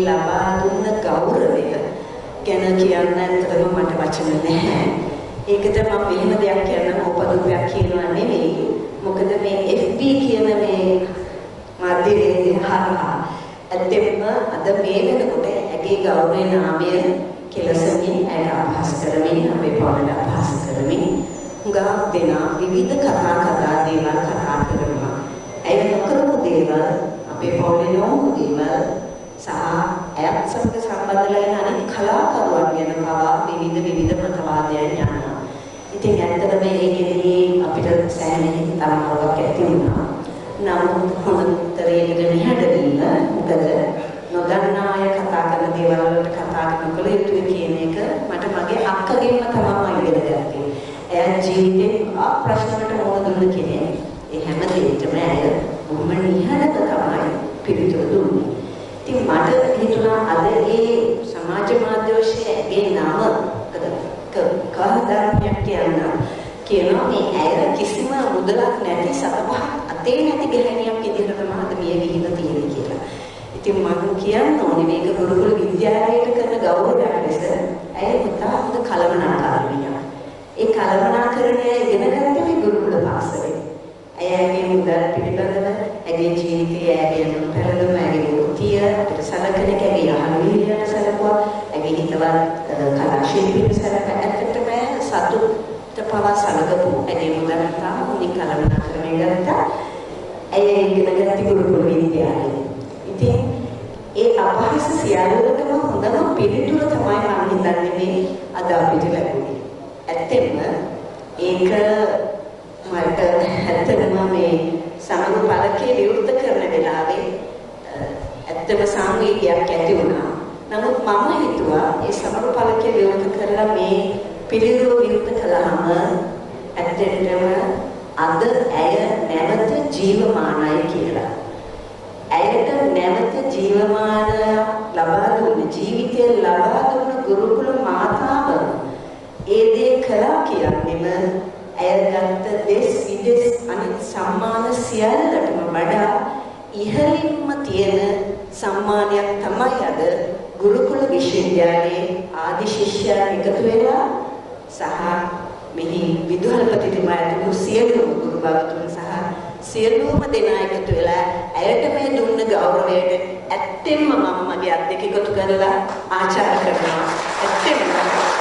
ලබා දුන්න ගෞරවය ගැන කියන්න ඇත්තටම මට වචන නැහැ. ඒකට මම මෙහෙම දෙයක් කියන්න ඕපදූපයක් කියනවා නෙවෙයි. මොකද මේ FB කියන මේ මාධ්‍යයේ හරහා ඇත්තෙන්ම අද මේ වෙනකොට ඇගේ ගෞරවයේ නාමය කෙලසමින් ඇය අපහාස කරමින් අපේ පවුලට අපහාස කරමින් හුඟා දෙනා විවිධ කතා දේවල් කතා කරනවා. ඇය නොකරපු දේවල් අපේ පවුලේ නොවුණු දේවල් සහ ඇයත් සමග සම්බන්ධ වෙන අනෙක් කලාකරුවන් ගැන පවා විවිධ මතවාදයන් යනවා. ඉතින් ඇත්තටම මේකෙදී අපිට සෑහෙන හිතමාරුවක් ඇති වුණා. නමුත් හොඳ උත්තරයකට නිහඬවීම මොකද නොදන්නා අය කතා කරන දේවල් වලට කතා කරනකොට යුතුයි කියන එක මට මගේ අක්කගෙන්ම තමයි ඉගෙන ගත්තේ. එයා ජීවිතේ ප්‍රශ්නකට මොන දුන්න කෙනෙක්. ඒ හැම දෙයකම ඇය බොහොම නිහඬව තමයි පිළිතුරු දුන්නේ. ඉතින් මට හිතුණා අද ඒ සමාජ මාධ්‍ය ඔස්සේ ඇගේ නම කවදාවත් කියනවා මේ ඇය කිසිම මුදලක් නැති සතපහ අතේ නැති ගැහණියක් විදිහට තමයි අද මිය ගිහින් තියෙන්නේ කියලා. ඉතින් මම කියන්න ඕනේ මේක ගුරුකුල විද්‍යාලයට කරන ගෞරවයක් ලෙස ඇය පුතා හොඳ කලමනාකාරියක්. ඒ කලමනාකරණය ඉගෙන ගත්තේ මේ ගුරුකුල පාසලේ. ඇයගේ මුදල් පිළිබඳව ඇගේ ජීවිතයේ ඇගේ නොපැරදුම ඇගේ වෘත්තිය අපිට සලකන කැගේ අහවිලියට සලකුවා ඇගේ හිතවත් කලා ශිල්පීන් සලකන ඇත්තටම සතුට පවා සලකපු ඇගේ මුදල් තාම හොඳින් කලමනාකරණය ගත්තා. ඇය ඉගෙන ගත්ත ගුරුකුල විද්‍යාලයේ. ඉතින් ඒ අපහාස සියල්ලටම හොඳම පිළිතුර තමයි මම හිතන්නේ මේ අද අපිට ලැබුණේ. ඇත්තෙන්ම ඒක මට ඇත්තටම මේ සමග පළකේ විවෘත කරන වෙලාවේ ඇත්තම සංවේගයක් ඇති වුණා. නමුත් මම හිතුවා ඒ සමග පළකේ විවෘත කරලා මේ පිළිතුරු විවෘත කළාම ඇත්තටම අද ඇය නැවත ජීවමානයි කියලා. ඇයට නැවත ජීවමාන ලබා දුන්න ජීවිතය ලබා දුන්න ගුරුකුල මාතාව ඒ දේ කළා කියන්නේම ඇය ගත්ත දෙස් විදෙස් අනිත් සම්මාන සියල්ලටම වඩා ඉහළින්ම තියෙන සම්මානයක් තමයි අද ගුරුකුල විශ්වවිද්‍යාලයේ ආදි ශිෂ්‍යයන් එකතු වෙලා සහ මෙහි විදුහල්පතිතුමා ඇතුළු සියලුම ගුරු භාගතුන් සහ සියලුම දෙනා එකතු වෙලා ඇයට මේ දුන්න ගෞරවයට ඇත්තෙන්ම මම මගේ අත් දෙක එකතු කරලා ආචාර කරනවා. ඇත්තෙන්ම